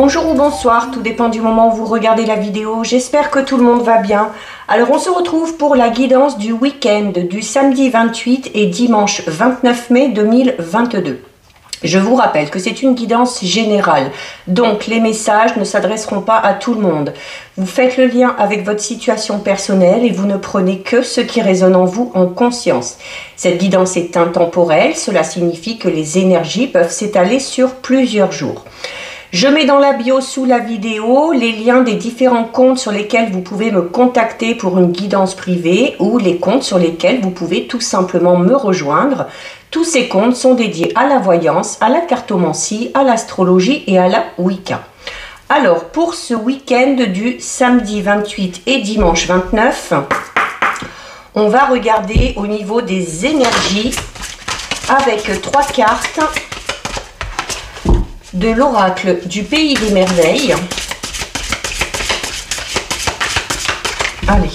Bonjour ou bonsoir, tout dépend du moment où vous regardez la vidéo. J'espère que tout le monde va bien. Alors on se retrouve pour la guidance du week-end du samedi 28 et dimanche 29 mai 2022. Je vous rappelle que c'est une guidance générale, donc les messages ne s'adresseront pas à tout le monde. Vous faites le lien avec votre situation personnelle et vous ne prenez que ce qui résonne en vous en conscience. Cette guidance est intemporelle, cela signifie que les énergies peuvent s'étaler sur plusieurs jours. Je mets dans la bio sous la vidéo les liens des différents comptes sur lesquels vous pouvez me contacter pour une guidance privée ou les comptes sur lesquels vous pouvez tout simplement me rejoindre. Tous ces comptes sont dédiés à la voyance, à la cartomancie, à l'astrologie et à la Wicca. Alors, pour ce week-end du samedi 28 et dimanche 29, on va regarder au niveau des énergies avec 3 cartes de l'oracle du pays des merveilles. Allez,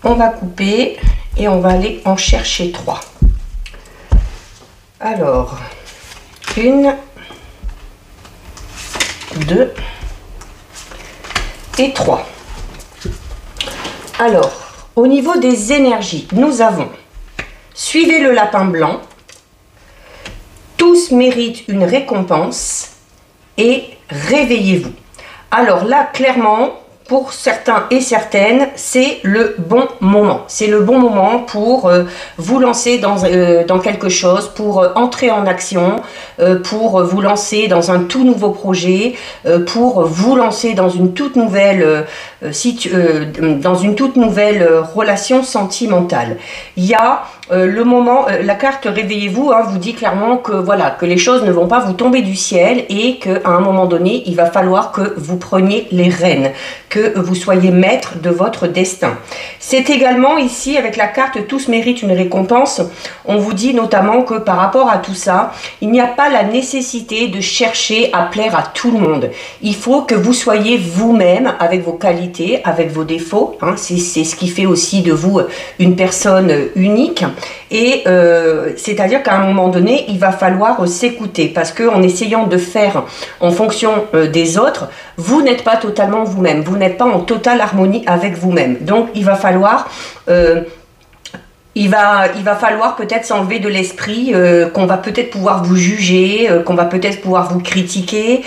on va couper et on va aller en chercher 3. Alors, 1, 2 et 3. Alors, au niveau des énergies, nous avons suivez le lapin blanc, tous méritent une récompense et réveillez-vous. Alors là, clairement, pour certains et certaines, c'est le bon moment. C'est le bon moment pour vous lancer dans quelque chose, pour entrer en action, pour vous lancer dans un tout nouveau projet, pour vous lancer dans une toute nouvelle, relation sentimentale. Il y a le moment, la carte réveillez-vous vous dit clairement que voilà, que les choses ne vont pas vous tomber du ciel et qu'à un moment donné, il va falloir que vous preniez les rênes, que vous soyez maître de votre destin. C'est également ici avec la carte tous méritent une récompense. On vous dit notamment que par rapport à tout ça, il n'y a pas la nécessité de chercher à plaire à tout le monde. Il faut que vous soyez vous-même avec vos qualités, avec vos défauts. C'est ce qui fait aussi de vous une personne unique. Et c'est-à-dire qu'à un moment donné, il va falloir s'écouter parce qu'en essayant de faire en fonction des autres, vous n'êtes pas totalement vous-même, vous n'êtes pas en totale harmonie avec vous-même. Donc il va falloir falloir peut-être s'enlever de l'esprit qu'on va peut-être pouvoir vous juger, qu'on va peut-être pouvoir vous critiquer,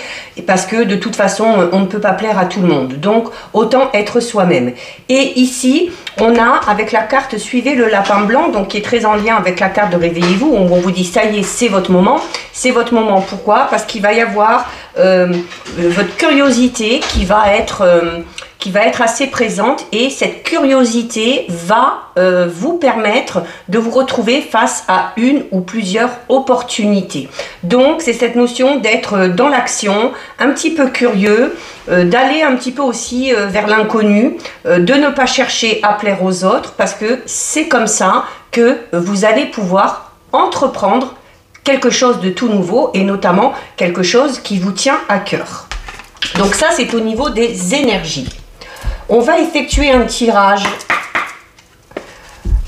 parce que de toute façon, on ne peut pas plaire à tout le monde. Donc, autant être soi-même. Et ici, on a, avec la carte Suivez le lapin blanc, donc qui est très en lien avec la carte de Réveillez-vous, où on vous dit, ça y est, c'est votre moment. C'est votre moment. Pourquoi? Parce qu'il va y avoir votre curiosité qui va être assez présente, et cette curiosité va vous permettre de vous retrouver face à une ou plusieurs opportunités. Donc c'est cette notion d'être dans l'action, un petit peu curieux, d'aller un petit peu aussi vers l'inconnu, de ne pas chercher à plaire aux autres, parce que c'est comme ça que vous allez pouvoir entreprendre quelque chose de tout nouveau, et notamment quelque chose qui vous tient à cœur. Donc ça, c'est au niveau des énergies. On va effectuer un tirage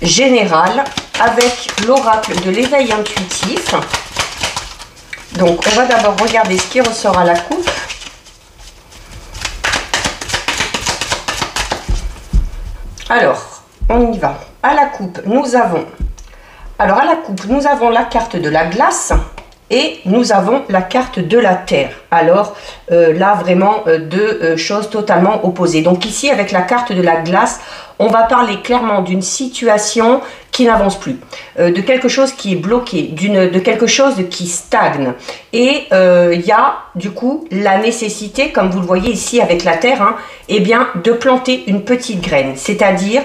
général avec l'oracle de l'éveil intuitif. Donc, on va d'abord regarder ce qui ressort à la coupe. Alors, on y va. À la coupe, nous avons... Alors, à la coupe, nous avons la carte de la glace et nous avons la carte de la terre. Alors là, vraiment deux choses totalement opposées. Donc ici, avec la carte de la glace, on va parler clairement d'une situation qui n'avance plus, de quelque chose qui est bloqué, de quelque chose qui stagne. Et il y a du coup la nécessité, comme vous le voyez ici avec la terre, eh bien, de planter une petite graine, c'est-à-dire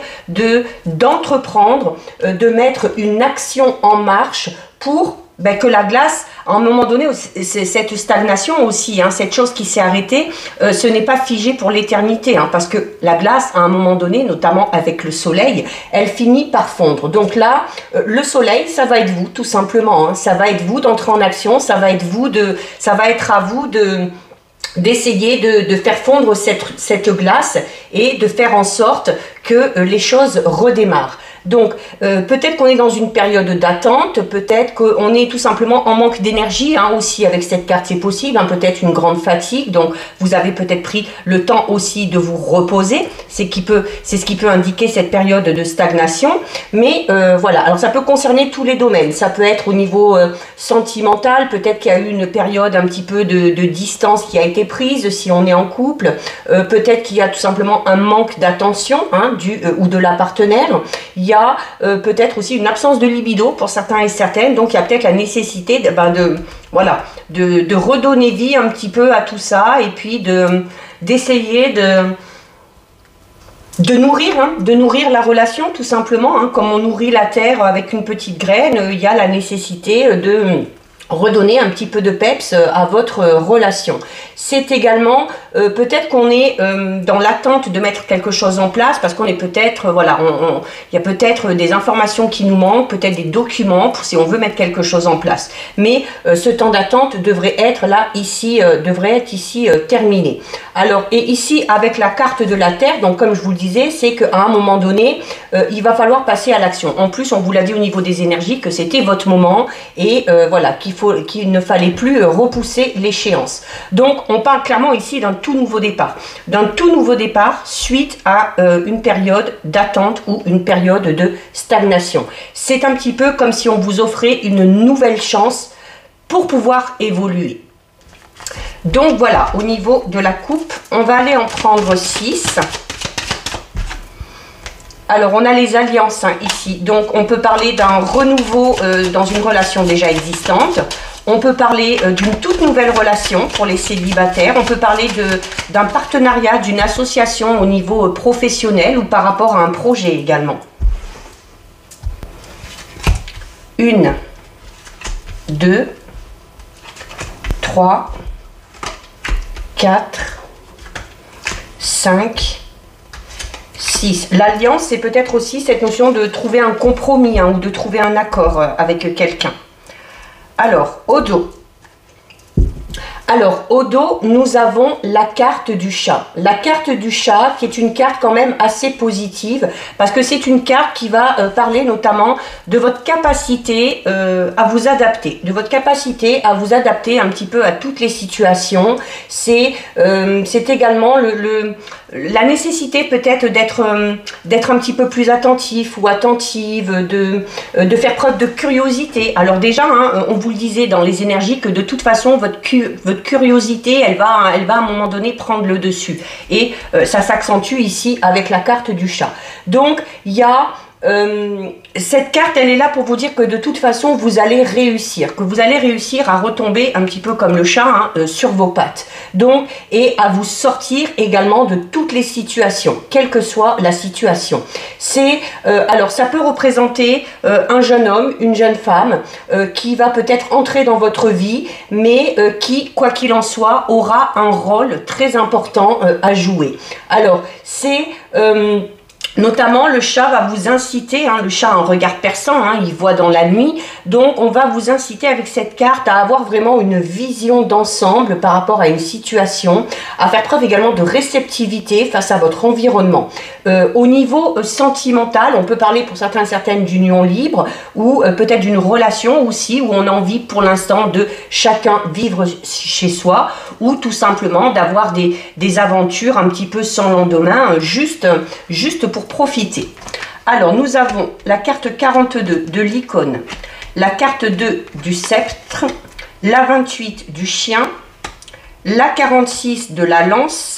d'entreprendre, de mettre une action en marche pour que la glace, à un moment donné, cette stagnation aussi, cette chose qui s'est arrêtée, ce n'est pas figé pour l'éternité, parce que la glace, à un moment donné, notamment avec le soleil, elle finit par fondre. Donc là, le soleil, ça va être vous, tout simplement. Ça va être vous d'entrer en action, ça va être à vous d'essayer de faire fondre cette glace et de faire en sorte que les choses redémarrent. Donc, peut-être qu'on est dans une période d'attente, peut-être qu'on est tout simplement en manque d'énergie, hein, aussi avec cette carte, c'est possible, hein, peut-être une grande fatigue, donc vous avez peut-être pris le temps aussi de vous reposer, c'est ce qui peut indiquer cette période de stagnation, mais voilà, alors ça peut concerner tous les domaines, ça peut être au niveau sentimental, peut-être qu'il y a eu une période un petit peu de distance qui a été prise, si on est en couple, peut-être qu'il y a tout simplement un manque d'attention, hein, ou de la partenaire. Il y a peut-être aussi une absence de libido pour certains et certaines, donc il y a peut-être la nécessité de redonner vie un petit peu à tout ça, et puis d'essayer de nourrir la relation tout simplement, hein, comme on nourrit la terre avec une petite graine. Il y a la nécessité de redonner un petit peu de peps à votre relation. C'est également peut-être qu'on est dans l'attente de mettre quelque chose en place, parce qu'on est peut-être, voilà, il y a peut-être des informations qui nous manquent, peut-être des documents pour si on veut mettre quelque chose en place. Mais ce temps d'attente devrait être là, ici, terminé. Alors, et ici, avec la carte de la Terre, donc comme je vous le disais, c'est qu'à un moment donné, il va falloir passer à l'action. En plus, on vous l'a dit au niveau des énergies que c'était votre moment, et voilà, qu'il ne fallait plus repousser l'échéance. Donc, on parle clairement ici d'un tout nouveau départ. D'un tout nouveau départ suite à une période d'attente ou une période de stagnation. C'est un petit peu comme si on vous offrait une nouvelle chance pour pouvoir évoluer. Donc voilà, au niveau de la coupe, on va aller en prendre 6. Alors, on a les alliances, hein, ici. Donc, on peut parler d'un renouveau dans une relation déjà existante. On peut parler d'une toute nouvelle relation pour les célibataires. On peut parler d'un partenariat, d'une association au niveau professionnel ou par rapport à un projet également. 1, 2, 3, 4, 5, 6. L'alliance, c'est peut-être aussi cette notion de trouver un compromis, hein, ou de trouver un accord avec quelqu'un. Alors, au dos. Alors, au dos, nous avons la carte du chat. La carte du chat, qui est une carte quand même assez positive, parce que c'est une carte qui va parler notamment de votre capacité à vous adapter, un petit peu à toutes les situations. C'est également la nécessité peut-être d'être un petit peu plus attentif ou attentive, de faire preuve de curiosité. Alors déjà, hein, on vous le disait dans les énergies que de toute façon, votre curiosité, elle va à un moment donné prendre le dessus. Et ça s'accentue ici avec la carte du chat. Donc, il y a cette carte, elle est là pour vous dire que de toute façon, vous allez réussir. À retomber un petit peu comme le chat, hein, sur vos pattes. Donc, et à vous sortir également de toutes les situations, quelle que soit la situation. Alors, ça peut représenter un jeune homme, une jeune femme qui va peut-être entrer dans votre vie, mais qui, quoi qu'il en soit, aura un rôle très important à jouer. Alors, c'est... notamment, le chat va vous inciter, hein, le chat a un regard perçant, hein, il voit dans la nuit, donc on va vous inciter avec cette carte à avoir vraiment une vision d'ensemble par rapport à une situation, à faire preuve également de réceptivité face à votre environnement. Au niveau sentimental, on peut parler pour certains et certaines d'union libre, ou peut-être d'une relation aussi, où on a envie pour l'instant de chacun vivre chez soi, ou tout simplement d'avoir des aventures un petit peu sans lendemain, juste pour profiter. Alors, nous avons la carte 42 de l'icône, la carte 2 du sceptre, la 28 du chien, la 46 de la lance,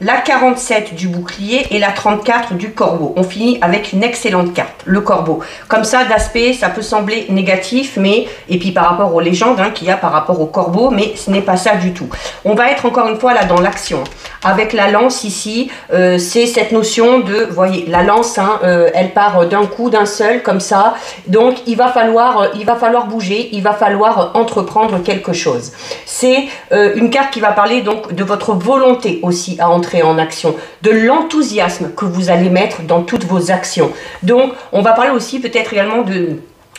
la 47 du bouclier et la 34 du corbeau. On finit avec une excellente carte, le corbeau. Comme ça, d'aspect, ça peut sembler négatif, mais, et puis par rapport aux légendes, hein, qu'il y a par rapport au corbeau, mais ce n'est pas ça du tout. On va être encore une fois là dans l'action. Avec la lance ici, c'est cette notion de, vous voyez, la lance, hein, elle part d'un coup, d'un seul, comme ça. Donc, il va falloir bouger, il va falloir entreprendre quelque chose. C'est une carte qui va parler donc de votre volonté aussi à entrer en action, de l'enthousiasme que vous allez mettre dans toutes vos actions. Donc, on va parler aussi peut-être également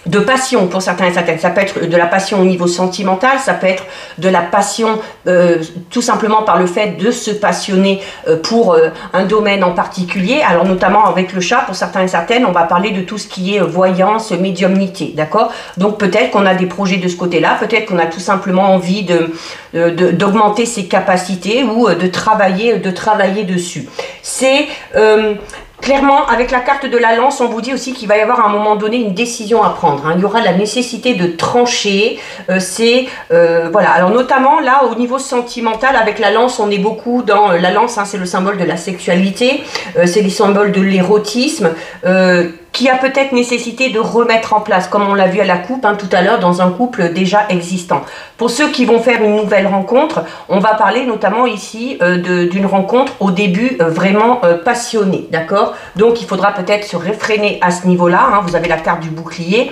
de passion pour certains et certaines. Ça peut être de la passion au niveau sentimental, ça peut être de la passion tout simplement par le fait de se passionner pour un domaine en particulier. Alors notamment avec le chat, pour certains et certaines, on va parler de tout ce qui est voyance, médiumnité, d'accord? Donc peut-être qu'on a des projets de ce côté-là, peut-être qu'on a tout simplement envie d'augmenter ses capacités ou de travailler dessus. C'est clairement, avec la carte de la lance, on vous dit aussi qu'il va y avoir à un moment donné une décision à prendre. Hein. Il y aura la nécessité de trancher. Voilà. Alors notamment là, au niveau sentimental, avec la lance, on est beaucoup dans la lance. Hein, c'est le symbole de la sexualité. C'est les symboles de l'érotisme. Qui a peut-être nécessité de remettre en place, comme on l'a vu à la coupe tout à l'heure, dans un couple déjà existant. Pour ceux qui vont faire une nouvelle rencontre, on va parler notamment ici d'une rencontre au début vraiment passionnée, d'accord? Donc il faudra peut-être se réfréner à ce niveau-là, hein. Vous avez la carte du bouclier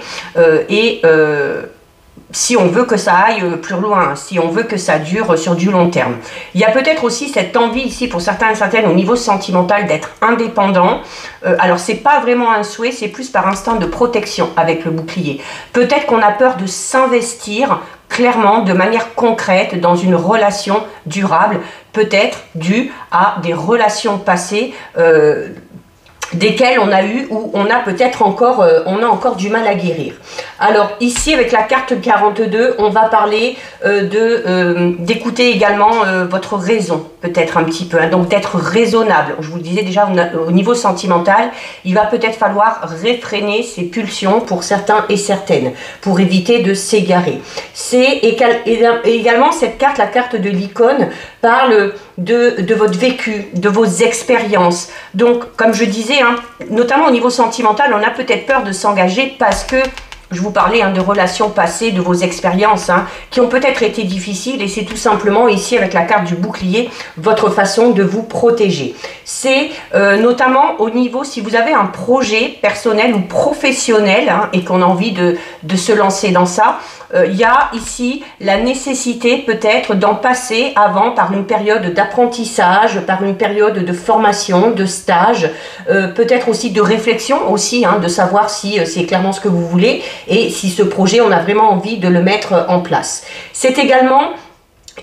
si on veut que ça aille plus loin, si on veut que ça dure sur du long terme. Il y a peut-être aussi cette envie ici pour certains et certaines au niveau sentimental d'être indépendant. Alors c'est pas vraiment un souhait, c'est plus par instinct de protection avec le bouclier. Peut-être qu'on a peur de s'investir clairement de manière concrète dans une relation durable, peut-être due à des relations passées desquels on a eu ou on a peut-être encore, du mal à guérir. Alors ici avec la carte 42, on va parler d'écouter également votre raison, peut-être un petit peu, hein, donc d'être raisonnable. Je vous le disais déjà au niveau sentimental, il va peut-être falloir réfréner ses pulsions pour certains et certaines, pour éviter de s'égarer. C'est également cette carte, la carte de l'icône, parle de votre vécu, de vos expériences. Donc, comme je disais, hein, notamment au niveau sentimental, on a peut-être peur de s'engager parce que je vous parlais de relations passées, de vos expériences qui ont peut-être été difficiles et c'est tout simplement ici avec la carte du bouclier, votre façon de vous protéger. C'est notamment au niveau, si vous avez un projet personnel ou professionnel et qu'on a envie de se lancer dans ça, il y a ici la nécessité peut-être d'en passer avant par une période d'apprentissage, par une période de formation, de stage, peut-être aussi de réflexion aussi, de savoir si c'est clairement ce que vous voulez et si ce projet, on a vraiment envie de le mettre en place. C'est également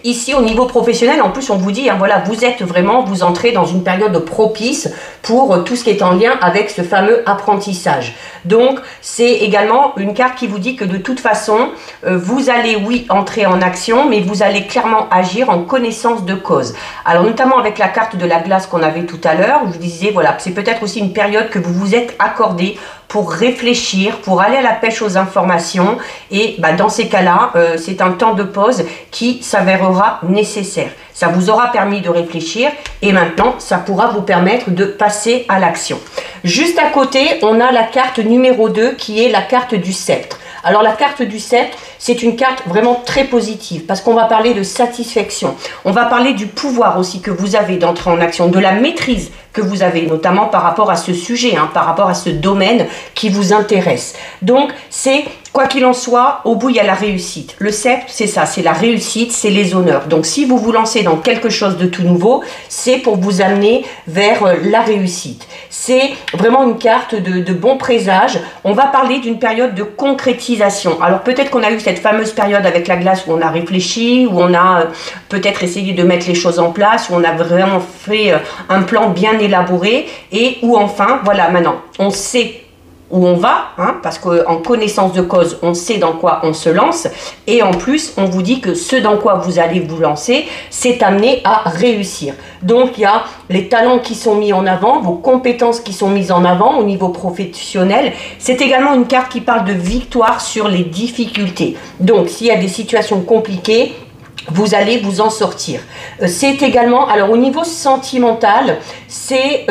ici au niveau professionnel, en plus on vous dit, voilà, vous entrez dans une période propice pour tout ce qui est en lien avec ce fameux apprentissage. Donc c'est également une carte qui vous dit que de toute façon, vous allez oui entrer en action, mais vous allez clairement agir en connaissance de cause. Alors notamment avec la carte de la glace qu'on avait tout à l'heure, je vous disais, voilà, c'est peut-être aussi une période que vous vous êtes accordé pour réfléchir, pour aller à la pêche aux informations et dans ces cas-là, c'est un temps de pause qui s'avérera nécessaire. Ça vous aura permis de réfléchir et maintenant, ça pourra vous permettre de passer à l'action. Juste à côté, on a la carte numéro 2 qui est la carte du sceptre. Alors la carte du sceptre, c'est une carte vraiment très positive parce qu'on va parler de satisfaction. On va parler du pouvoir aussi que vous avez d'entrer en action, de la maîtrise que vous avez, notamment par rapport à ce sujet, par rapport à ce domaine qui vous intéresse. Donc, c'est, quoi qu'il en soit, au bout, il y a la réussite. Le sceptre, c'est ça, c'est la réussite, c'est les honneurs. Donc, si vous vous lancez dans quelque chose de tout nouveau, c'est pour vous amener vers la réussite. C'est vraiment une carte de bon présage. On va parler d'une période de concrétisation. Alors, peut-être qu'on a eu cette fameuse période avec la glace où on a réfléchi, où on a peut-être essayé de mettre les choses en place, où on a vraiment fait un plan bien élaboré et où enfin, voilà, maintenant, on sait où on va, parce qu'en connaissance de cause, on sait dans quoi on se lance et en plus, on vous dit que ce dans quoi vous allez vous lancer, c'est amené à réussir. Donc, il y a les talents qui sont mis en avant, vos compétences qui sont mises en avant au niveau professionnel. C'est également une carte qui parle de victoire sur les difficultés. Donc, s'il y a des situations compliquées, vous allez vous en sortir. C'est également, alors au niveau sentimental, c'est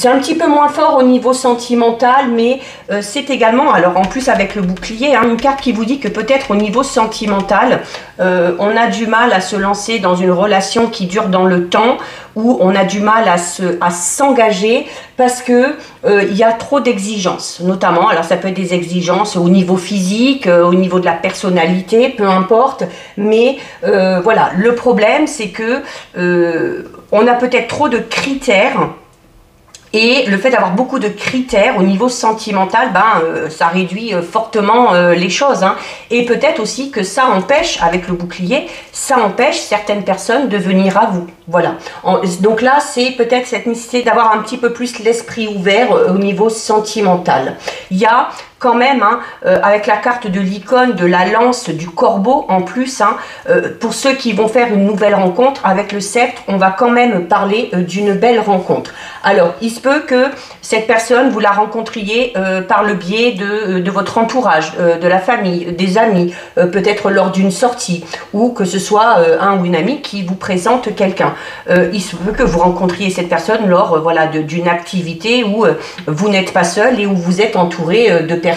un petit peu moins fort au niveau sentimental, mais c'est également, alors en plus avec le bouclier, une carte qui vous dit que peut-être au niveau sentimental, on a du mal à se lancer dans une relation qui dure dans le temps, où on a du mal à s'engager parce que il y a trop d'exigences, notamment, alors ça peut être des exigences au niveau physique, au niveau de la personnalité, peu importe, mais voilà, le problème c'est que on a peut-être trop de critères Et le fait d'avoir beaucoup de critères au niveau sentimental, ça réduit fortement les choses. Hein. Et peut-être aussi que ça empêche, avec le bouclier, ça empêche certaines personnes de venir à vous. Voilà. Donc là, c'est peut-être cette nécessité d'avoir un petit peu plus l'esprit ouvert au niveau sentimental. Il y a quand même, hein, avec la carte de l'icône, de la lance, du corbeau en plus, hein, pour ceux qui vont faire une nouvelle rencontre, avec le sceptre, on va quand même parler d'une belle rencontre. Alors, il se peut que cette personne, vous la rencontriez par le biais de votre entourage, de la famille, des amis, peut-être lors d'une sortie, ou que ce soit un ou une amie qui vous présente quelqu'un. Il se peut que vous rencontriez cette personne lors voilà, d'une activité où vous n'êtes pas seul et où vous êtes entouré de personnes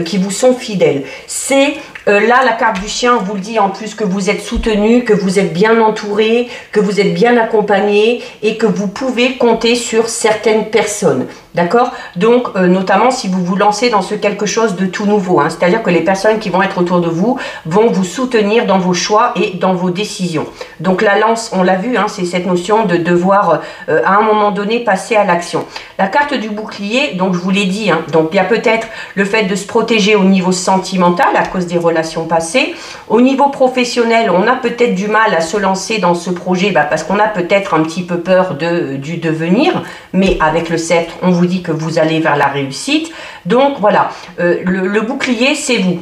qui vous sont fidèles. C'est là, la carte du chien vous le dit en plus que vous êtes soutenu, que vous êtes bien entouré, que vous êtes bien accompagné et que vous pouvez compter sur certaines personnes. D'accord? Donc, notamment si vous vous lancez dans quelque chose de tout nouveau. Hein, c'est-à-dire que les personnes qui vont être autour de vous vont vous soutenir dans vos choix et dans vos décisions. Donc, la lance, on l'a vu, hein, c'est cette notion de devoir, à un moment donné, passer à l'action. La carte du bouclier, donc je vous l'ai dit, hein, donc il y a peut-être le fait de se protéger au niveau sentimental à cause des relations passées. Au niveau professionnel, on a peut-être du mal à se lancer dans ce projet parce qu'on a peut-être un petit peu peur du devenir, mais avec le sceptre, on vous dit que vous allez vers la réussite. Donc voilà, le bouclier, c'est vous.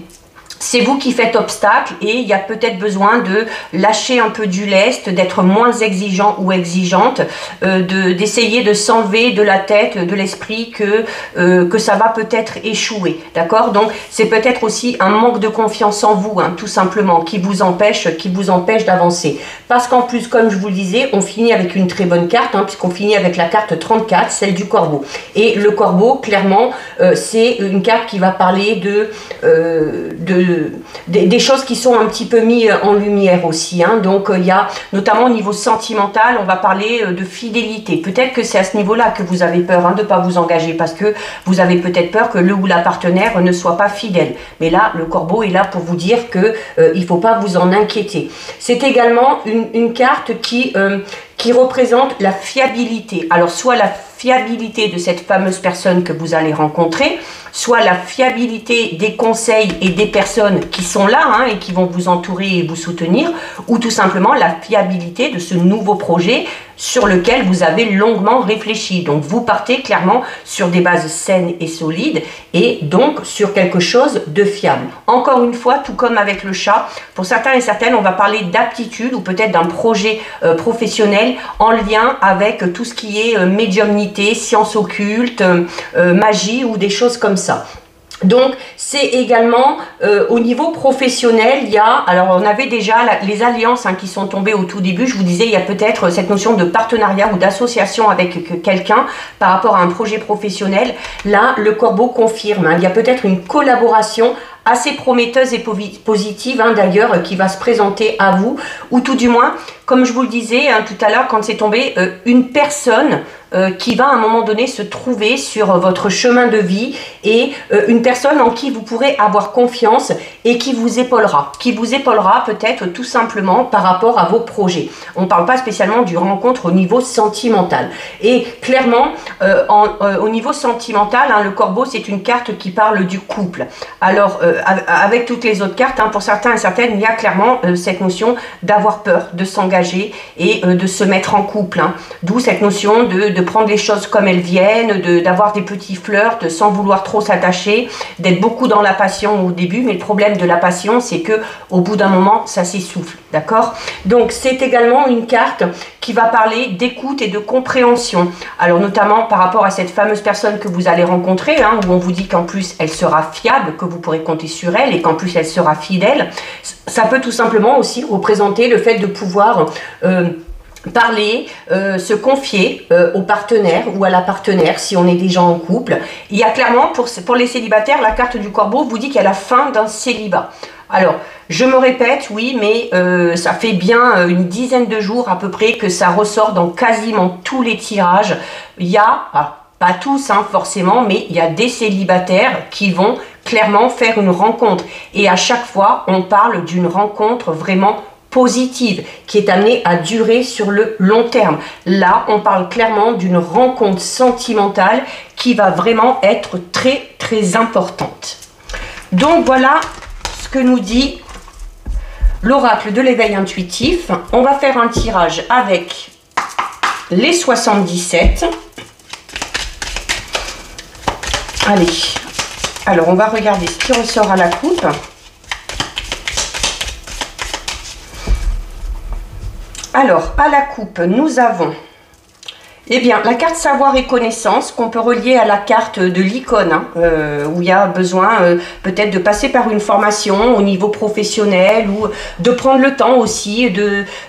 C'est vous qui faites obstacle et il y a peut-être besoin de lâcher un peu du lest, d'être moins exigeant ou exigeante, d'essayer de s'enlever de la tête, de l'esprit que ça va peut-être échouer. D'accord? Donc c'est peut-être aussi un manque de confiance en vous, hein, tout simplement, qui vous empêche d'avancer. Parce qu'en plus, comme je vous le disais, on finit avec une très bonne carte, hein, puisqu'on finit avec la carte 34, celle du corbeau. Et le corbeau, clairement, c'est une carte qui va parler des choses qui sont un petit peu mises en lumière aussi. Hein. Donc il y a notamment au niveau sentimental, on va parler de fidélité. Peut-être que c'est à ce niveau-là que vous avez peur, hein, de ne pas vous engager parce que vous avez peut-être peur que le ou la partenaire ne soit pas fidèle. Mais là, le corbeau est là pour vous dire que il ne faut pas vous en inquiéter. C'est également une carte qui représente la fiabilité. Alors soit la fiabilité de cette fameuse personne que vous allez rencontrer, soit la fiabilité des conseils et des personnes qui sont là, hein, et qui vont vous entourer et vous soutenir, ou tout simplement la fiabilité de ce nouveau projet sur lequel vous avez longuement réfléchi. Donc vous partez clairement sur des bases saines et solides et donc sur quelque chose de fiable. Encore une fois, tout comme avec le chat, pour certains et certaines, on va parler d'aptitude ou peut-être d'un projet professionnel en lien avec tout ce qui est médiumnité, sciences occultes, magie ou des choses comme ça. Donc, c'est également au niveau professionnel, il y a, alors on avait déjà les alliances, hein, qui sont tombées au tout début. Je vous disais, il y a peut-être cette notion de partenariat ou d'association avec quelqu'un par rapport à un projet professionnel. Là, le corbeau confirme, hein, il y a peut-être une collaboration assez prometteuse et positive, hein, d'ailleurs, qui va se présenter à vous, ou tout du moins, comme je vous le disais, hein, tout à l'heure quand c'est tombé, une personne qui va à un moment donné se trouver sur votre chemin de vie et une personne en qui vous pourrez avoir confiance et qui vous épaulera peut-être tout simplement par rapport à vos projets. On ne parle pas spécialement d'une rencontre au niveau sentimental. Et clairement, au niveau sentimental, hein, le corbeau, c'est une carte qui parle du couple. Alors, avec toutes les autres cartes, hein, pour certains et certaines, il y a clairement cette notion d'avoir peur, de s'engager et de se mettre en couple. Hein. D'où cette notion de prendre les choses comme elles viennent, d'avoir des petits flirts sans vouloir trop s'attacher, d'être beaucoup dans la passion au début. Mais le problème de la passion, c'est que au bout d'un moment, ça s'essouffle. D'accord? Donc, c'est également une carte qui va parler d'écoute et de compréhension. Alors, notamment par rapport à cette fameuse personne que vous allez rencontrer, hein, où on vous dit qu'en plus, elle sera fiable, que vous pourrez compter sur elle et qu'en plus, elle sera fidèle. Ça peut tout simplement aussi représenter le fait de pouvoir parler, se confier au partenaire ou à la partenaire si on est déjà en couple. Il y a clairement, pour les célibataires, la carte du corbeau vous dit qu'il y a la fin d'un célibat. Alors, je me répète, oui, mais ça fait bien une dizaine de jours à peu près que ça ressort dans quasiment tous les tirages. Il y a, pas tous, hein, forcément, mais il y a des célibataires qui vont clairement faire une rencontre. Et à chaque fois, on parle d'une rencontre vraiment positive, qui est amenée à durer sur le long terme. Là, on parle clairement d'une rencontre sentimentale qui va vraiment être très, très importante. Donc, voilà ce que nous dit l'oracle de l'éveil intuitif. On va faire un tirage avec les 77. Allez, alors on va regarder ce qui ressort à la coupe. Alors, à la coupe, nous avons, eh bien, la carte savoir et connaissance qu'on peut relier à la carte de l'icône, hein, où il y a besoin peut-être de passer par une formation au niveau professionnel ou de prendre le temps aussi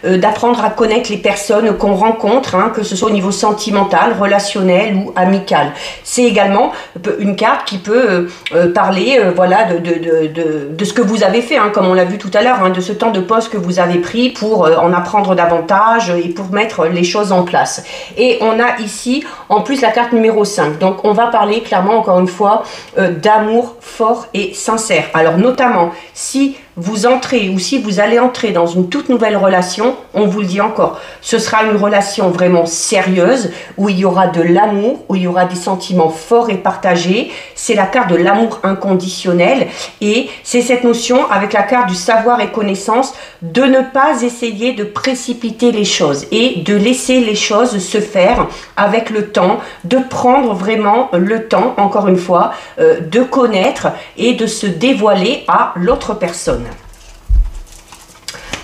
d'apprendre à connaître les personnes qu'on rencontre, hein, que ce soit au niveau sentimental, relationnel ou amical. C'est également une carte qui peut parler voilà, de ce que vous avez fait, hein, comme on l'a vu tout à l'heure, hein, de ce temps de pause que vous avez pris pour en apprendre davantage et pour mettre les choses en place. Et on a ici en plus la carte numéro 5, donc on va parler clairement encore une fois d'amour fort et sincère. Alors notamment si vous entrez ou si vous allez entrer dans une toute nouvelle relation, on vous le dit encore, ce sera une relation vraiment sérieuse où il y aura de l'amour, où il y aura des sentiments forts et partagés. C'est la carte de l'amour inconditionnel et c'est cette notion avec la carte du savoir et connaissance de ne pas essayer de précipiter les choses et de laisser les choses se faire avec le temps, de prendre vraiment le temps, encore une fois, de connaître et de se dévoiler à l'autre personne.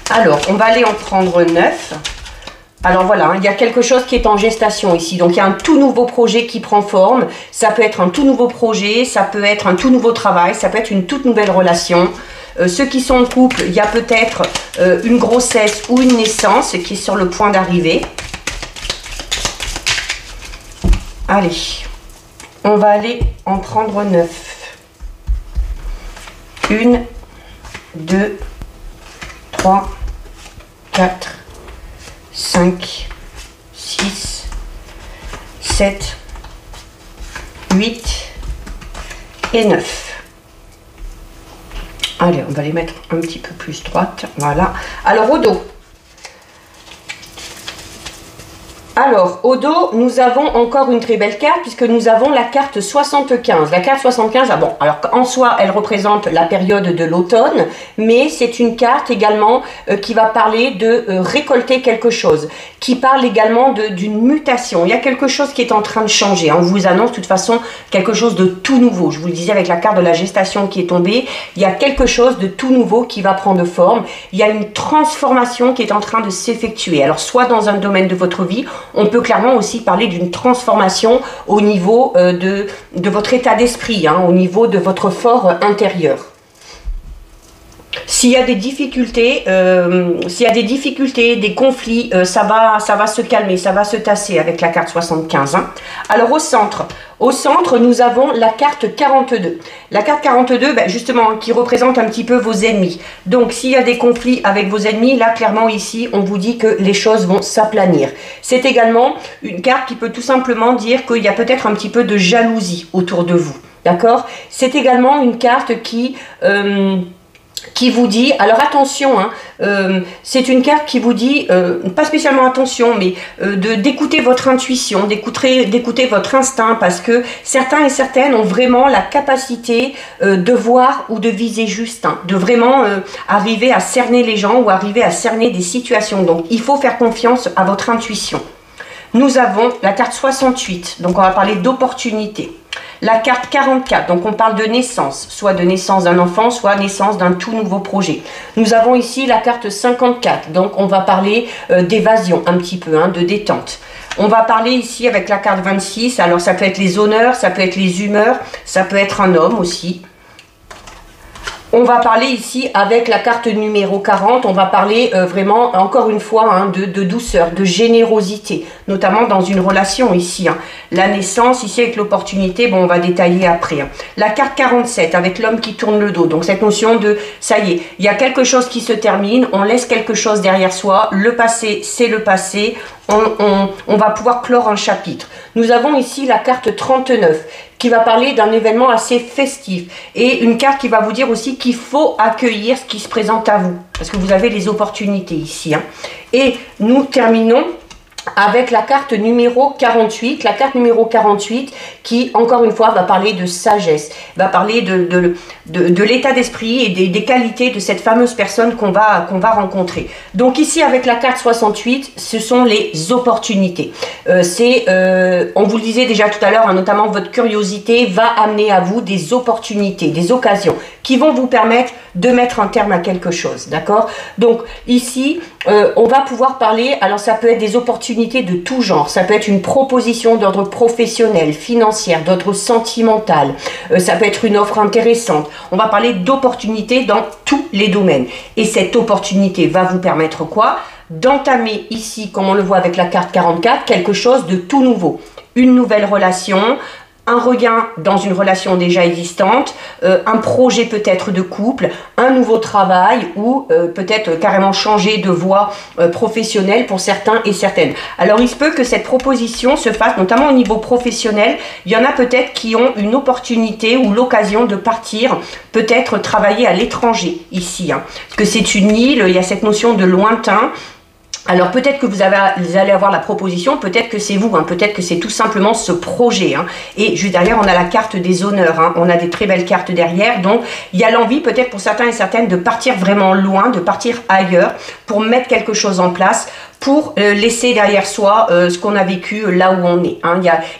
Alors, on va aller en prendre 9. Alors voilà, il y a quelque chose qui est en gestation ici. Donc, il y a un tout nouveau projet qui prend forme. Ça peut être un tout nouveau projet, ça peut être un tout nouveau travail, ça peut être une toute nouvelle relation. Ceux qui sont en couple, il y a peut-être une grossesse ou une naissance qui est sur le point d'arriver. Allez, on va aller en prendre 9. 1, 2, 3, 4, 5, 6, 7, 8 et 9. Allez, on va les mettre un petit peu plus droite. Voilà. Alors, au dos. Alors, au dos, nous avons encore une très belle carte puisque nous avons la carte 75. La carte 75, ah bon, alors en soi, elle représente la période de l'automne, mais c'est une carte également qui va parler de récolter quelque chose, qui parle également d'une mutation. Il y a quelque chose qui est en train de changer. On vous annonce de toute façon quelque chose de tout nouveau. Je vous le disais avec la carte de la gestation qui est tombée, il y a quelque chose de tout nouveau qui va prendre forme. Il y a une transformation qui est en train de s'effectuer. Alors, soit dans un domaine de votre vie, on peut clairement aussi parler d'une transformation au niveau de votre état d'esprit, hein, au niveau de votre fort intérieur. S'il y a des difficultés, des conflits, ça va se calmer, ça va se tasser avec la carte 75. Hein. Alors au centre, nous avons la carte 42. La carte 42, ben justement, qui représente un petit peu vos ennemis. Donc s'il y a des conflits avec vos ennemis, là clairement ici, on vous dit que les choses vont s'aplanir. C'est également une carte qui peut tout simplement dire qu'il y a peut-être un petit peu de jalousie autour de vous. D'accord? C'est également une carte qui vous dit, alors attention, hein, c'est une carte qui vous dit, pas spécialement attention, mais d'écouter votre intuition, d'écouter votre instinct, parce que certains et certaines ont vraiment la capacité de voir ou de viser juste, hein, de vraiment arriver à cerner les gens ou arriver à cerner des situations. Donc il faut faire confiance à votre intuition. Nous avons la carte 68, donc on va parler d'opportunité. La carte 44, donc on parle de naissance, soit de naissance d'un enfant, soit naissance d'un tout nouveau projet. Nous avons ici la carte 54, donc on va parler d'évasion un petit peu, hein, de détente. On va parler ici avec la carte 26, alors ça peut être les honneurs, ça peut être les humeurs, ça peut être un homme aussi. On va parler ici avec la carte numéro 40, on va parler vraiment, encore une fois, hein, de douceur, de générosité, notamment dans une relation ici. Hein. La naissance, ici avec l'opportunité, bon, on va détailler après. Hein. La carte 47 avec l'homme qui tourne le dos, donc cette notion de, ça y est, il y a quelque chose qui se termine, on laisse quelque chose derrière soi, le passé, c'est le passé, on va pouvoir clore un chapitre. Nous avons ici la carte 39 qui va parler d'un événement assez festif et une carte qui va vous dire aussi qu'il faut accueillir ce qui se présente à vous parce que vous avez les opportunités ici. Et nous terminons avec la carte numéro 48, la carte numéro 48 qui, encore une fois, va parler de sagesse, va parler de l'état d'esprit et des qualités de cette fameuse personne qu'on va rencontrer. Donc ici, avec la carte 68, ce sont les opportunités. On vous le disait déjà tout à l'heure, notamment votre curiosité va amener à vous des opportunités, des occasions qui vont vous permettre de mettre un terme à quelque chose, d'accord? Donc ici, on va pouvoir parler, alors ça peut être des opportunités de tout genre, ça peut être une proposition d'ordre professionnel, financière, d'ordre sentimental, ça peut être une offre intéressante. On va parler d'opportunités dans tous les domaines. Et cette opportunité va vous permettre quoi? D'entamer ici, comme on le voit avec la carte 44, quelque chose de tout nouveau. Une nouvelle relation, un regain dans une relation déjà existante, un projet peut-être de couple, un nouveau travail ou peut-être carrément changer de voie professionnelle pour certains et certaines. Alors il se peut que cette proposition se fasse notamment au niveau professionnel. Il y en a peut-être qui ont une opportunité ou l'occasion de partir, peut-être travailler à l'étranger ici. Parce que c'est une île, il y a cette notion de lointain. Alors peut-être que vous allez avoir la proposition, peut-être que c'est vous, peut-être que c'est tout simplement ce projet. Et juste derrière, on a la carte des honneurs, on a des très belles cartes derrière. Donc il y a l'envie peut-être pour certains et certaines de partir vraiment loin, de partir ailleurs pour mettre quelque chose en place, pour laisser derrière soi ce qu'on a vécu là où on est.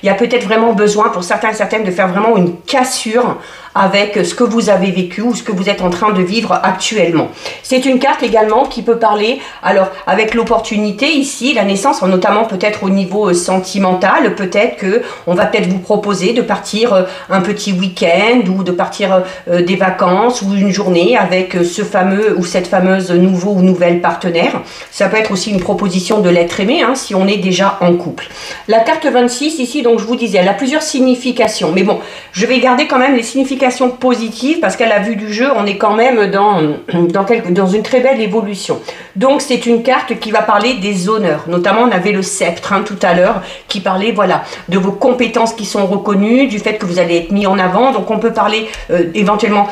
Il y a peut-être vraiment besoin pour certains et certaines de faire vraiment une cassure avec ce que vous avez vécu ou ce que vous êtes en train de vivre actuellement. C'est une carte également qui peut parler, alors avec l'opportunité ici, la naissance, notamment peut-être au niveau sentimental, peut-être que on va peut-être vous proposer de partir un petit week-end ou de partir des vacances ou une journée avec ce fameux ou cette fameuse nouveau ou nouvelle partenaire. Ça peut être aussi une proposition de l'être aimé si on est déjà en couple. La carte 26 ici, donc je vous disais, elle a plusieurs significations, mais bon, je vais garder quand même les significations positive parce qu'à la vue du jeu on est quand même dans une très belle évolution. Donc c'est une carte qui va parler des honneurs, notamment on avait le sceptre tout à l'heure qui parlait voilà de vos compétences qui sont reconnues, du fait que vous allez être mis en avant. Donc on peut parler éventuellement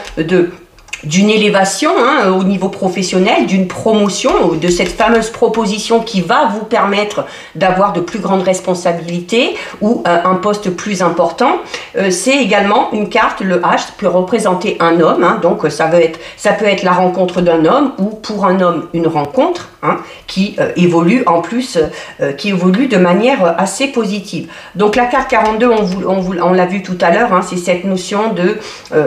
d'une élévation au niveau professionnel, d'une promotion, de cette fameuse proposition qui va vous permettre d'avoir de plus grandes responsabilités ou un poste plus important. C'est également une carte, le H peut représenter un homme, donc ça peut être la rencontre d'un homme ou pour un homme une rencontre qui évolue en plus, qui évolue de manière assez positive. Donc la carte 42, on l'a vu tout à l'heure, c'est cette notion de,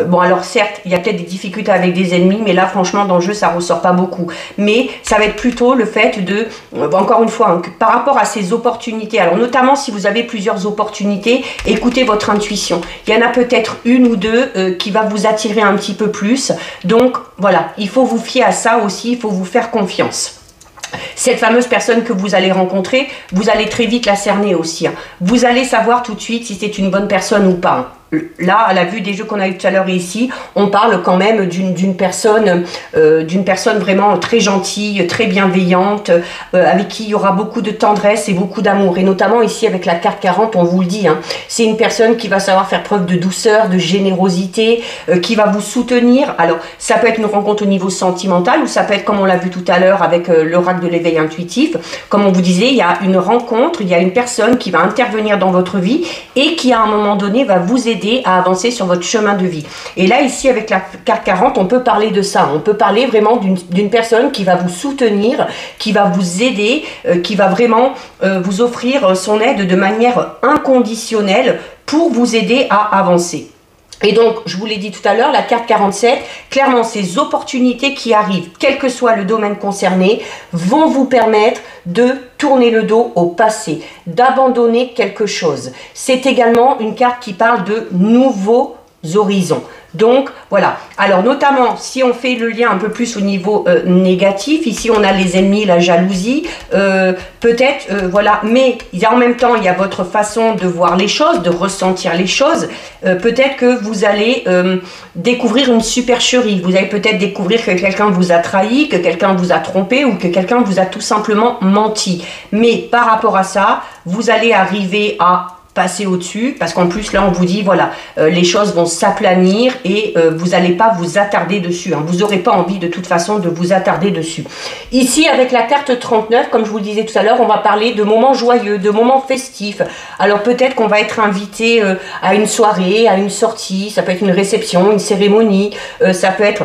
bon alors certes, il y a peut-être des difficultés avec des ennemis, mais là franchement dans le jeu ça ressort pas beaucoup, mais ça va être plutôt le fait de, encore une fois, que par rapport à ces opportunités, alors notamment si vous avez plusieurs opportunités, écoutez votre intuition, il y en a peut-être une ou deux qui va vous attirer un petit peu plus, donc voilà, il faut vous fier à ça aussi, il faut vous faire confiance. Cette fameuse personne que vous allez rencontrer, vous allez très vite la cerner aussi. Vous allez savoir tout de suite si c'est une bonne personne ou pas. Là, à la vue des jeux qu'on a eu tout à l'heure ici, on parle quand même d'une personne vraiment très gentille, très bienveillante, avec qui il y aura beaucoup de tendresse et beaucoup d'amour. Et notamment ici avec la carte 40, on vous le dit, c'est une personne qui va savoir faire preuve de douceur, de générosité, qui va vous soutenir. Alors, ça peut être une rencontre au niveau sentimental ou ça peut être, comme on l'a vu tout à l'heure avec l'oracle de l'éveil intuitif. Comme on vous disait, il y a une rencontre, il y a une personne qui va intervenir dans votre vie et qui, à un moment donné, va vous aider à avancer sur votre chemin de vie. Et là, ici, avec la carte 40, on peut parler de ça. On peut parler vraiment d'une personne qui va vous soutenir, qui va vous aider, qui va vraiment vous offrir son aide de manière inconditionnelle pour vous aider à avancer. Et donc, je vous l'ai dit tout à l'heure, la carte 47, clairement, ces opportunités qui arrivent, quel que soit le domaine concerné, vont vous permettre de tourner le dos au passé, d'abandonner quelque chose. C'est également une carte qui parle de nouveaux horizons. Donc voilà, alors notamment si on fait le lien un peu plus au niveau négatif, ici on a les ennemis, la jalousie, peut-être voilà, mais en même temps il y a votre façon de voir les choses, de ressentir les choses, peut-être que vous allez découvrir une supercherie, vous allez peut-être découvrir que quelqu'un vous a trahi, que quelqu'un vous a trompé ou que quelqu'un vous a tout simplement menti, mais par rapport à ça, vous allez arriver à passer au-dessus, parce qu'en plus là on vous dit voilà, les choses vont s'aplanir et vous n'allez pas vous attarder dessus, hein. Vous n'aurez pas envie de toute façon de vous attarder dessus. Ici avec la carte 39, comme je vous le disais tout à l'heure, on va parler de moments joyeux, de moments festifs. Alors peut-être qu'on va être invité à une soirée, à une sortie, ça peut être une réception, une cérémonie, ça peut être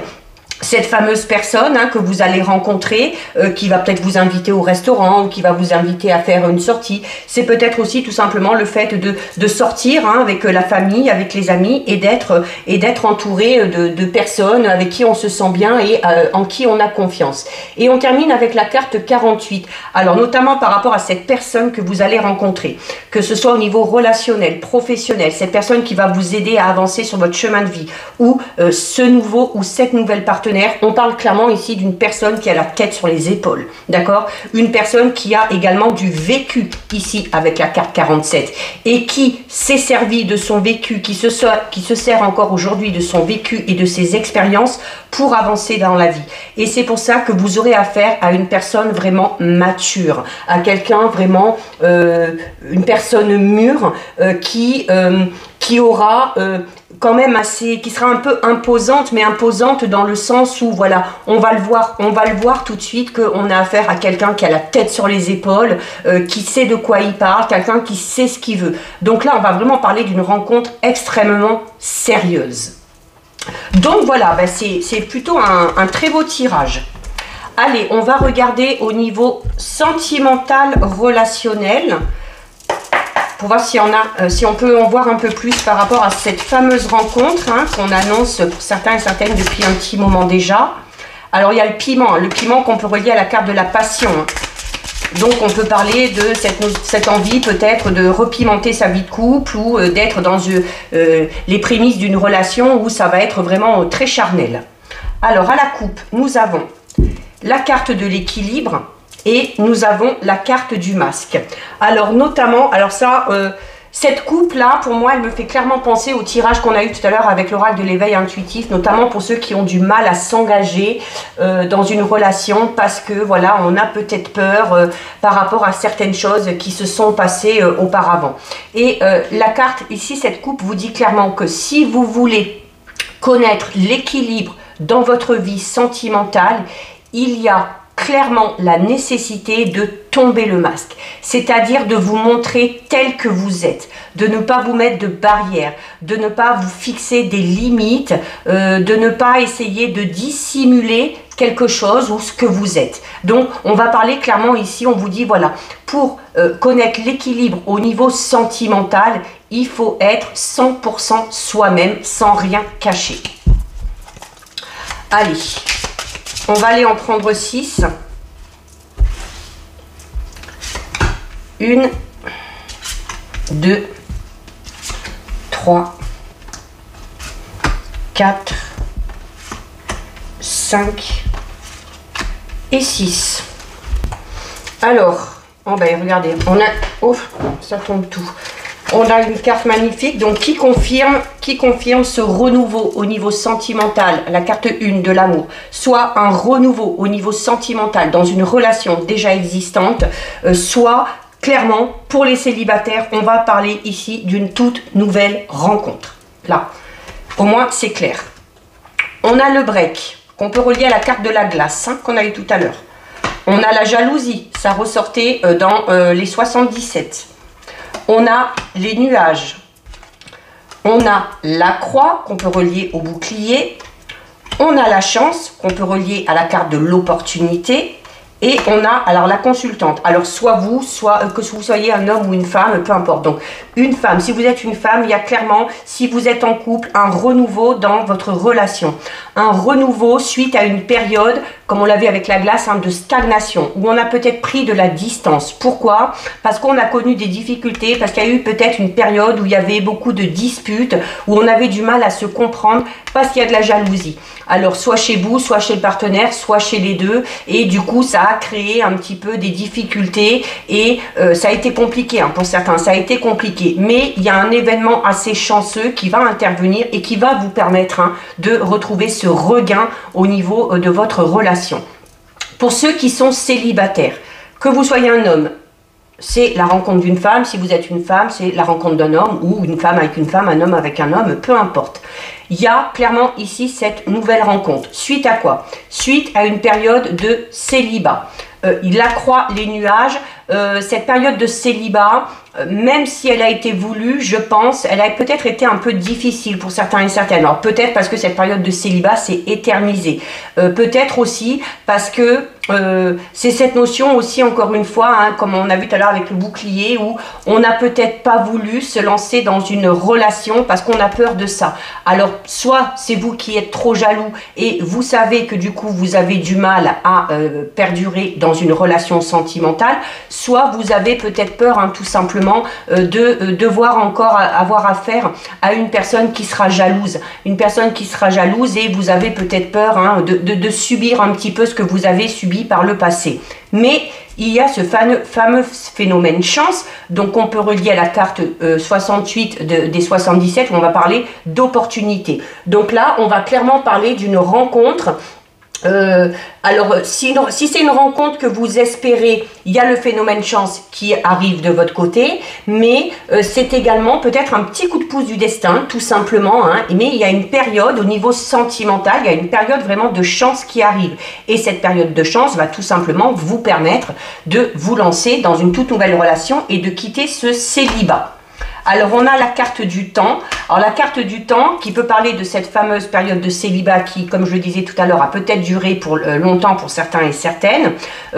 cette fameuse personne que vous allez rencontrer, qui va peut-être vous inviter au restaurant ou qui va vous inviter à faire une sortie. C'est peut-être aussi tout simplement le fait de sortir avec la famille, avec les amis et d'être entouré de personnes avec qui on se sent bien et en qui on a confiance. Et on termine avec la carte 48. Alors notamment par rapport à cette personne que vous allez rencontrer, que ce soit au niveau relationnel, professionnel, cette personne qui va vous aider à avancer sur votre chemin de vie ou ce nouveau ou cette nouvelle partenaire. On parle clairement ici d'une personne qui a la tête sur les épaules, d'accord? Une personne qui a également du vécu ici avec la carte 47 et qui s'est servi de son vécu, qui se sert encore aujourd'hui de son vécu et de ses expériences pour avancer dans la vie. Et c'est pour ça que vous aurez affaire à une personne vraiment mature, à quelqu'un vraiment, une personne mûre qui aura quand même qui sera un peu imposante, mais imposante dans le sens où voilà, on va le voir tout de suite qu'on a affaire à quelqu'un qui a la tête sur les épaules, qui sait de quoi il parle, quelqu'un qui sait ce qu'il veut. Donc là, on va vraiment parler d'une rencontre extrêmement sérieuse. Donc voilà, c'est plutôt un très beau tirage. Allez, on va regarder au niveau sentimental, relationnel, pour voir si on peut en voir un peu plus par rapport à cette fameuse rencontre qu'on annonce pour certains et certaines depuis un petit moment déjà. Alors il y a le piment qu'on peut relier à la carte de la passion. Donc on peut parler de cette envie peut-être de repimenter sa vie de couple ou d'être dans les prémices d'une relation où ça va être vraiment très charnel. Alors à la coupe, nous avons la carte de l'équilibre. Et nous avons la carte du masque. Alors notamment, cette coupe-là, pour moi, elle me fait clairement penser au tirage qu'on a eu tout à l'heure avec l'oracle de l'éveil intuitif, notamment pour ceux qui ont du mal à s'engager dans une relation parce que voilà, on a peut-être peur par rapport à certaines choses qui se sont passées auparavant. Et la carte ici, cette coupe vous dit clairement que si vous voulez connaître l'équilibre dans votre vie sentimentale, il y a clairement la nécessité de tomber le masque, c'est-à-dire de vous montrer tel que vous êtes, de ne pas vous mettre de barrières, de ne pas vous fixer des limites, de ne pas essayer de dissimuler quelque chose ou ce que vous êtes. Donc on va parler clairement ici, on vous dit voilà, pour connaître l'équilibre au niveau sentimental, il faut être 100% soi-même sans rien cacher. Allez, on va aller en prendre 6. 1, 2, 3, 4, 5 et 6. Alors, regardez, on a... Oh, ça tombe tout. On a une carte magnifique, donc qui confirme ce renouveau au niveau sentimental, la carte 1 de l'amour, soit un renouveau au niveau sentimental dans une relation déjà existante, soit clairement pour les célibataires, on va parler ici d'une toute nouvelle rencontre. Là, au moins c'est clair. On a le break, qu'on peut relier à la carte de la glace, qu'on a eu tout à l'heure. On a la jalousie, ça ressortait dans les 77. On a les nuages, on a la croix qu'on peut relier au bouclier, on a la chance qu'on peut relier à la carte de l'opportunité et on a alors la consultante. Alors soit vous, soit que vous soyez un homme ou une femme, peu importe. Donc une femme, si vous êtes une femme, il y a clairement, si vous êtes en couple, un renouveau dans votre relation. Un renouveau suite à une période, comme on l'avait avec la glace, de stagnation, où on a peut-être pris de la distance. Pourquoi? Parce qu'on a connu des difficultés, parce qu'il y a eu peut-être une période où il y avait beaucoup de disputes, où on avait du mal à se comprendre, parce qu'il y a de la jalousie. Alors soit chez vous, soit chez le partenaire, soit chez les deux, et du coup ça a créé un petit peu des difficultés, et ça a été compliqué pour certains, ça a été compliqué. Mais il y a un événement assez chanceux qui va intervenir et qui va vous permettre de retrouver ce regain au niveau de votre relation. Pour ceux qui sont célibataires, que vous soyez un homme c'est la rencontre d'une femme. Si vous êtes une femme, c'est la rencontre d'un homme, ou une femme avec une femme, un homme avec un homme, peu importe. Il y a clairement ici cette nouvelle rencontre. Suite à quoi? Suite à une période de célibat. Il accroît les nuages. Cette période de célibat, même si elle a été voulue, je pense, elle a peut-être été un peu difficile pour certains et certaines. Alors peut-être parce que cette période de célibat s'est éternisée. Peut-être aussi parce que c'est cette notion aussi, encore une fois, hein, comme on a vu tout à l'heure avec le bouclier, où on n'a peut-être pas voulu se lancer dans une relation parce qu'on a peur de ça. Alors soit c'est vous qui êtes trop jaloux et vous savez que du coup vous avez du mal à perdurer dans une relation sentimentale, soit vous avez peut-être peur, hein, tout simplement, de devoir encore avoir affaire à une personne qui sera jalouse. Une personne qui sera jalouse et vous avez peut-être peur, hein, de subir un petit peu ce que vous avez subi par le passé. Mais il y a ce fameux phénomène chance, donc on peut relier à la carte 68 des 77 où on va parler d'opportunité. Donc là, on va clairement parler d'une rencontre. Alors, si c'est une rencontre que vous espérez, il y a le phénomène chance qui arrive de votre côté, mais c'est également peut-être un petit coup de pouce du destin, tout simplement, hein, mais il y a une période au niveau sentimental, il y a une période vraiment de chance qui arrive. Et cette période de chance va tout simplement vous permettre de vous lancer dans une toute nouvelle relation et de quitter ce célibat. Alors, on a la carte du temps. Alors, la carte du temps qui peut parler de cette fameuse période de célibat qui, comme je le disais tout à l'heure, a peut-être duré pour longtemps pour certains et certaines.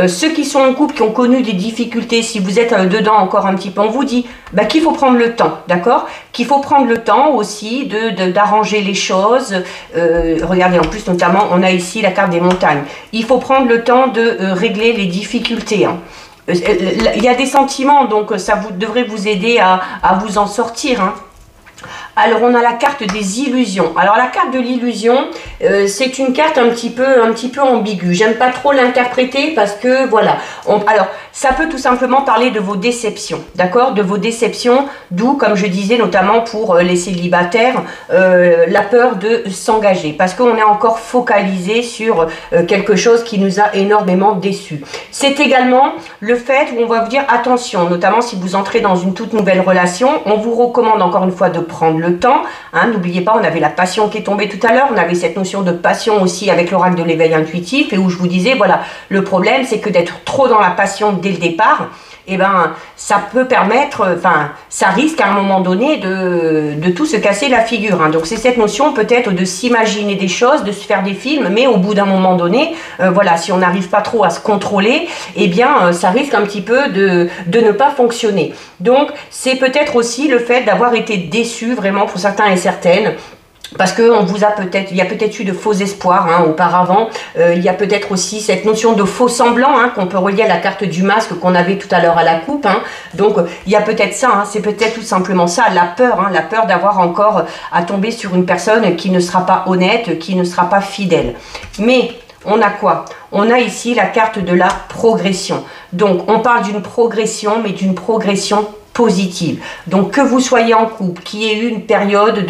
Ceux qui sont en couple, qui ont connu des difficultés, si vous êtes dedans encore un petit peu, on vous dit qu'il faut prendre le temps, d'accord? Qu'il faut prendre le temps aussi d'arranger les choses. Regardez, en plus, notamment, on a ici la carte des montagnes. Il faut prendre le temps de régler les difficultés, hein. Il y a des sentiments, donc ça devrait vous aider à vous en sortir, hein. Alors, on a la carte des illusions. Alors, la carte de l'illusion, c'est une carte un petit peu ambiguë. J'aime pas trop l'interpréter parce que, voilà. Alors, ça peut tout simplement parler de vos déceptions, d'accord? De vos déceptions, d'où, comme je disais, notamment pour les célibataires, la peur de s'engager. Parce qu'on est encore focalisé sur quelque chose qui nous a énormément déçus. C'est également le fait où on va vous dire, attention, notamment si vous entrez dans une toute nouvelle relation, on vous recommande encore une fois de prendre le temps, hein. N'oubliez pas, on avait la passion qui est tombée tout à l'heure, on avait cette notion de passion aussi avec l'oracle de l'éveil intuitif et où je vous disais, voilà, le problème c'est que d'être trop dans la passion dès le départ, eh ben, ça peut permettre, enfin, ça risque à un moment donné de tout se casser la figure, hein. Donc c'est cette notion peut-être de s'imaginer des choses, de se faire des films, mais au bout d'un moment donné, voilà, si on n'arrive pas trop à se contrôler, eh bien, ça risque un petit peu de ne pas fonctionner. Donc c'est peut-être aussi le fait d'avoir été déçu vraiment pour certains et certaines. Parce que il y a peut-être eu de faux espoirs, hein, auparavant. Il y a peut-être aussi cette notion de faux semblant, hein, qu'on peut relier à la carte du masque qu'on avait tout à l'heure à la coupe, hein. Donc il y a peut-être ça, hein, c'est peut-être tout simplement ça, la peur, hein, la peur d'avoir encore à tomber sur une personne qui ne sera pas honnête, qui ne sera pas fidèle. Mais on a quoi? On a ici la carte de la progression. Donc on parle d'une progression, mais d'une progression positive. Donc que vous soyez en couple, qu'il y ait eu une période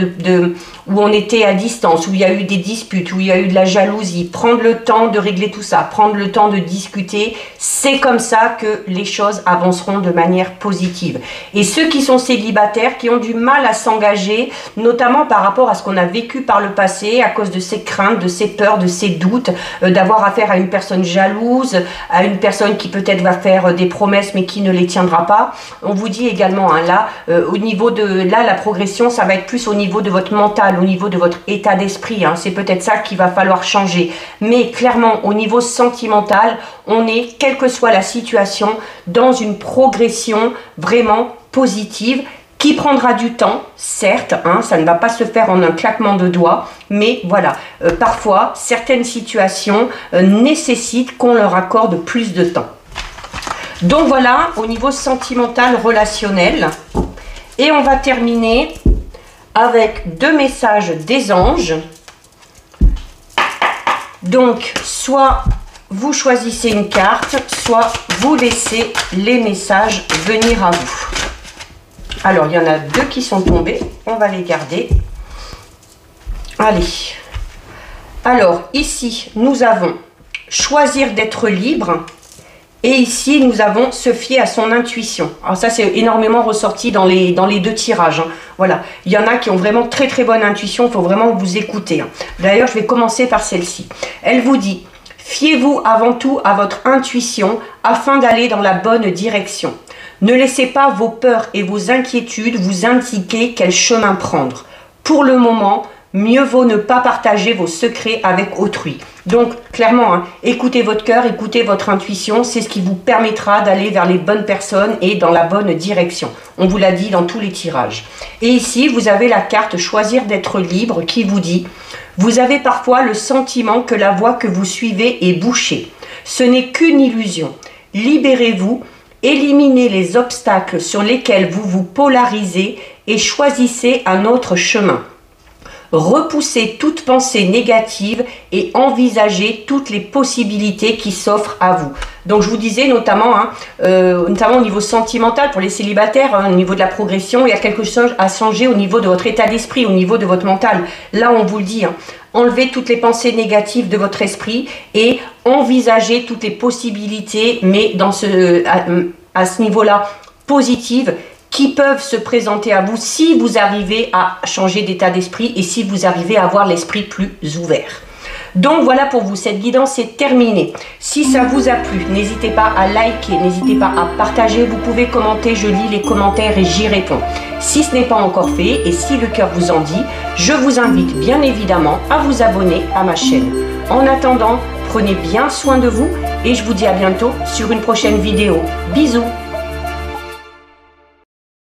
où on était à distance, où il y a eu des disputes, où il y a eu de la jalousie, prendre le temps de régler tout ça, prendre le temps de discuter, c'est comme ça que les choses avanceront de manière positive. Et ceux qui sont célibataires, qui ont du mal à s'engager, notamment par rapport à ce qu'on a vécu par le passé, à cause de ces craintes, de ces peurs, de ces doutes, d'avoir affaire à une personne jalouse, à une personne qui peut-être va faire des promesses mais qui ne les tiendra pas, on vous dit également, hein, là, au niveau de la progression, ça va être plus au niveau de votre mental, au niveau de votre état d'esprit, hein. C'est peut-être ça qu'il va falloir changer. Mais clairement, au niveau sentimental, on est, quelle que soit la situation, dans une progression vraiment positive qui prendra du temps, certes, hein, ça ne va pas se faire en un claquement de doigts, mais voilà, parfois, certaines situations nécessitent qu'on leur accorde plus de temps. Donc voilà, au niveau sentimental, relationnel. Et on va terminer avec deux messages des anges. Donc, soit vous choisissez une carte, soit vous laissez les messages venir à vous. Alors, il y en a deux qui sont tombés. On va les garder. Allez. Alors, ici, nous avons choisir d'être libre. Et ici, nous avons se fier à son intuition. Alors ça, c'est énormément ressorti dans les deux tirages. Hein. Voilà. Il y en a qui ont vraiment très très bonne intuition. Il faut vraiment vous écouter. Hein. D'ailleurs, je vais commencer par celle-ci. Elle vous dit, fiez-vous avant tout à votre intuition afin d'aller dans la bonne direction. Ne laissez pas vos peurs et vos inquiétudes vous indiquer quel chemin prendre. Pour le moment, mieux vaut ne pas partager vos secrets avec autrui. Donc, clairement, hein, écoutez votre cœur, écoutez votre intuition, c'est ce qui vous permettra d'aller vers les bonnes personnes et dans la bonne direction. On vous l'a dit dans tous les tirages. Et ici, vous avez la carte « Choisir d'être libre » qui vous dit « Vous avez parfois le sentiment que la voie que vous suivez est bouchée. Ce n'est qu'une illusion. Libérez-vous, éliminez les obstacles sur lesquels vous vous polarisez et choisissez un autre chemin. Repoussez toute pensée négative et envisagez toutes les possibilités qui s'offrent à vous. » Donc je vous disais notamment au niveau sentimental pour les célibataires, hein, au niveau de la progression, il y a quelque chose à changer au niveau de votre état d'esprit, au niveau de votre mental. Là on vous le dit, hein, enlevez toutes les pensées négatives de votre esprit et envisagez toutes les possibilités, mais dans à ce niveau-là, positives, qui peuvent se présenter à vous si vous arrivez à changer d'état d'esprit et si vous arrivez à avoir l'esprit plus ouvert. Donc voilà pour vous, cette guidance est terminée. Si ça vous a plu, n'hésitez pas à liker, n'hésitez pas à partager, vous pouvez commenter, je lis les commentaires et j'y réponds. Si ce n'est pas encore fait et si le cœur vous en dit, je vous invite bien évidemment à vous abonner à ma chaîne. En attendant, prenez bien soin de vous et je vous dis à bientôt sur une prochaine vidéo. Bisous!